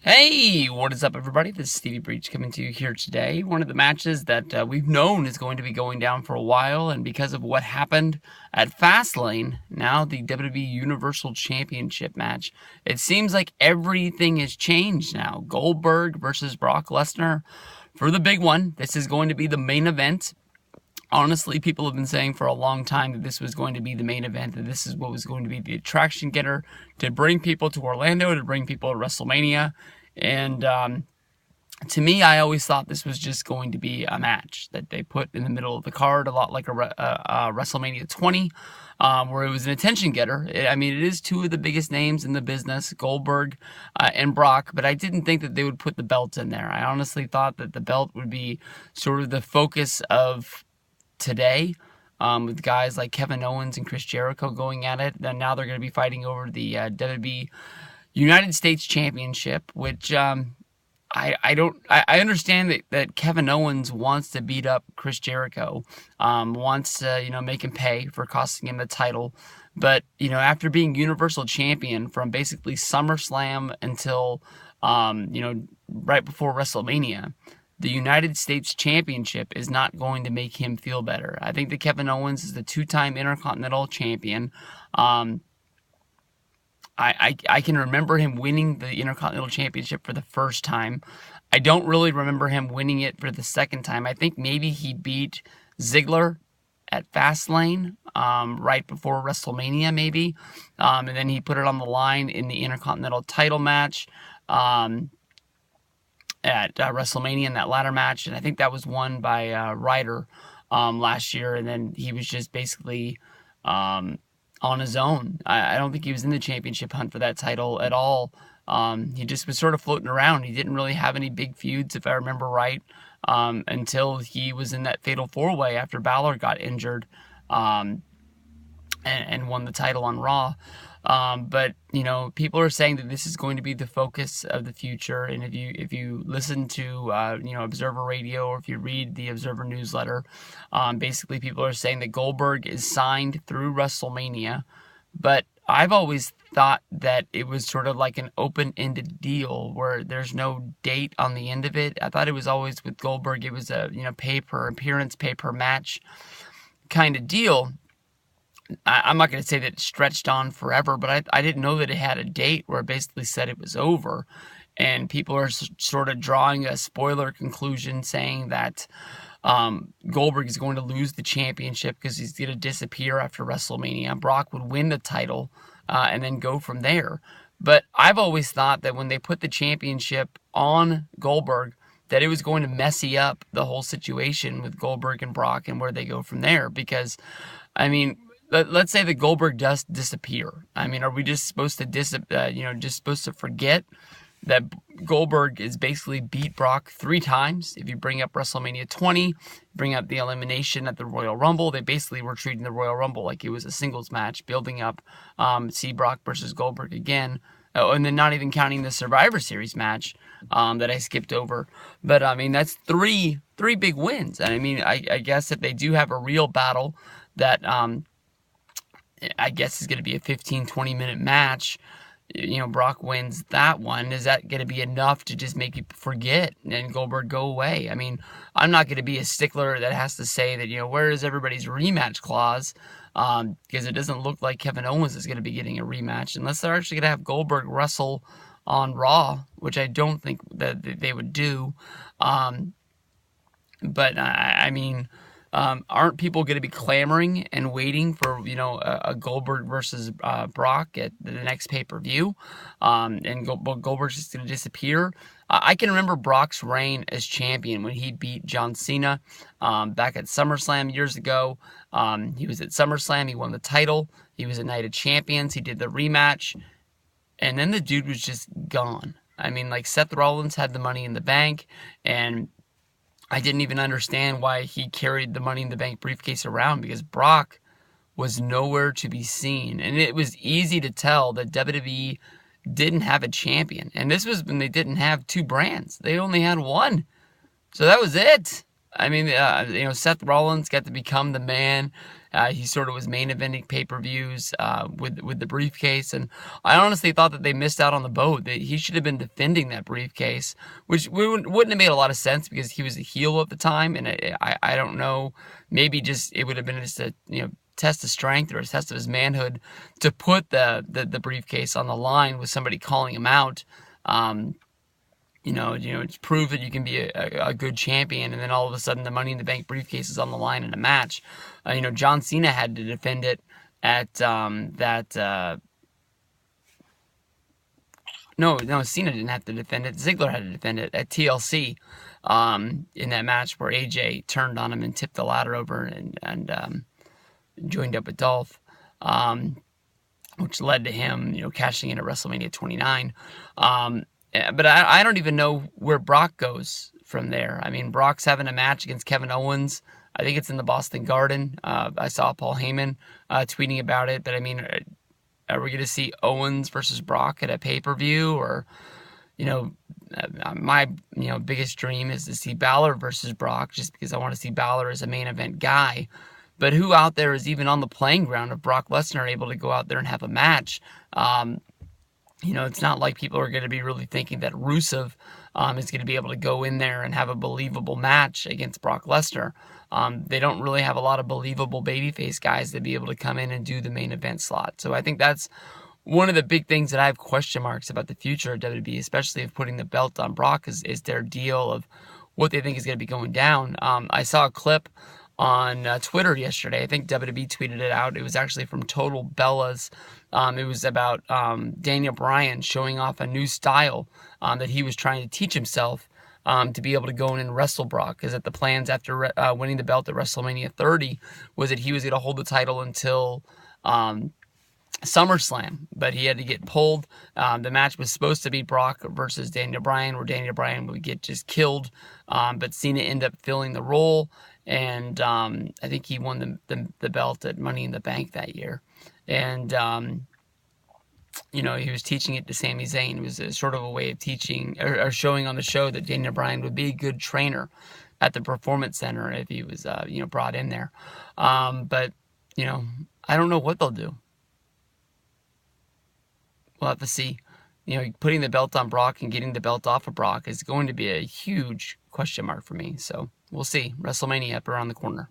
Hey, what is up, everybody? This is Stevie Breach coming to you here today. One of the matches that we've known is going to be going down for a while, and because of what happened at Fastlane, now the WWE Universal Championship match, it seems like everything has changed now. Goldberg versus Brock Lesnar for the big one. This is going to be the main event. Honestly, people have been saying for a long time that this was going to be the main event, that this is what was going to be the attraction getter to bring people to Orlando, to bring people to WrestleMania. And to me, I always thought this was just going to be a match that they put in the middle of the card, a lot like a WrestleMania 20, where it was an attention getter. It is two of the biggest names in the business, Goldberg and Brock, but I didn't think that they would put the belt in there. I honestly thought that the belt would be sort of the focus of today, with guys like Kevin Owens and Chris Jericho going at it. Then now they're going to be fighting over the WWE United States Championship, which I understand that Kevin Owens wants to beat up Chris Jericho, wants to make him pay for costing him the title, but after being Universal Champion from basically SummerSlam until right before WrestleMania, the United States Championship is not going to make him feel better. I think that Kevin Owens is the two-time Intercontinental Champion. I can remember him winning the Intercontinental Championship for the first time. I don't really remember him winning it for the second time. I think maybe he beat Ziggler at Fastlane right before WrestleMania, maybe. And then he put it on the line in the Intercontinental title match at WrestleMania in that ladder match, and I think that was won by Ryder last year, and then he was just basically on his own. I don't think he was in the championship hunt for that title at all. He just was sort of floating around. He didn't really have any big feuds, if I remember right, until he was in that Fatal 4-Way after Balor got injured and won the title on Raw. But people are saying that this is going to be the focus of the future. And if you listen to Observer Radio, or if you read the Observer newsletter, basically people are saying that Goldberg is signed through WrestleMania. But I've always thought that it was sort of like an open-ended deal where there's no date on the end of it. I thought it was always with Goldberg, it was a pay per appearance, pay per match kind of deal. I'm not going to say that it stretched on forever, but I didn't know that it had a date where it basically said it was over. And people are sort of drawing a spoiler conclusion saying that Goldberg is going to lose the championship because he's going to disappear after WrestleMania. Brock would win the title and then go from there. But I've always thought that when they put the championship on Goldberg, that it was going to messy up the whole situation with Goldberg and Brock and where they go from there. Because, let's say that Goldberg does disappear. Are we just supposed to forget that Goldberg is basically beat Brock 3 times? If you bring up WrestleMania 20, bring up the elimination at the Royal Rumble, they basically were treating the Royal Rumble like it was a singles match, building up, see Brock versus Goldberg again. Oh, and then not even counting the Survivor Series match that I skipped over. But, that's three big wins. And, I guess if they do have a real battle that I guess is going to be a 15, 20-minute match, Brock wins that one. Is that going to be enough to just make people forget and Goldberg go away? I'm not going to be a stickler that has to say that, where is everybody's rematch clause? Because it doesn't look like Kevin Owens is going to be getting a rematch unless they're actually going to have Goldberg wrestle on Raw, which I don't think that they would do. But aren't people going to be clamoring and waiting for, a Goldberg versus Brock at the next pay-per-view? And Goldberg's just going to disappear? I can remember Brock's reign as champion when he beat John Cena back at SummerSlam years ago. He was at SummerSlam. He won the title. He was at Night of Champions. He did the rematch. And then the dude was just gone. Seth Rollins had the Money in the Bank, and I didn't even understand why he carried the Money in the Bank briefcase around, because Brock was nowhere to be seen. And it was easy to tell that WWE didn't have a champion. And this was when they didn't have 2 brands. They only had one. So that was it. I mean, Seth Rollins got to become the man. He sort of was main eventing pay-per-views with the briefcase, and I honestly thought that they missed out on the boat. That he should have been defending that briefcase, which wouldn't have made a lot of sense because he was a heel at the time, and I don't know, maybe just it would have been just a test of strength or a test of his manhood to put the briefcase on the line with somebody calling him out. To prove that you can be a good champion, and then all of a sudden the Money in the Bank briefcase is on the line in a match. John Cena had to defend it at no, Cena didn't have to defend it. Ziggler had to defend it at TLC in that match where AJ turned on him and tipped the ladder over and joined up with Dolph, which led to him, cashing in at WrestleMania 29. But I don't even know where Brock goes from there. I mean, Brock's having a match against Kevin Owens. I think it's in the Boston Garden. I saw Paul Heyman tweeting about it. But, I mean, are we going to see Owens versus Brock at a pay-per-view? Or, my biggest dream is to see Balor versus Brock, just because I want to see Balor as a main event guy. But who out there is even on the playing ground of Brock Lesnar able to go out there and have a match? It's not like people are going to be really thinking that Rusev is going to be able to go in there and have a believable match against Brock Lesnar. They don't really have a lot of believable babyface guys to be able to come in and do the main event slot. So I think that's one of the big things that I have question marks about the future of WWE, especially of putting the belt on Brock, is their deal of what they think is going to be going down. I saw a clip on Twitter yesterday. I think WWE tweeted it out. It was actually from Total Bellas. It was about Daniel Bryan showing off a new style that he was trying to teach himself to be able to go in and wrestle Brock. Because the plans after winning the belt at WrestleMania 30 was that he was going to hold the title until SummerSlam, but he had to get pulled. The match was supposed to be Brock versus Daniel Bryan, where Daniel Bryan would get just killed, but Cena ended up filling the role, and I think he won the belt at Money in the Bank that year. And he was teaching it to Sami Zayn. It was sort of a way of teaching or showing on the show that Daniel Bryan would be a good trainer at the Performance Center if he was brought in there. But I don't know what they'll do. We'll have to see. Putting the belt on Brock and getting the belt off of Brock is going to be a huge question mark for me. So we'll see. WrestleMania up around the corner.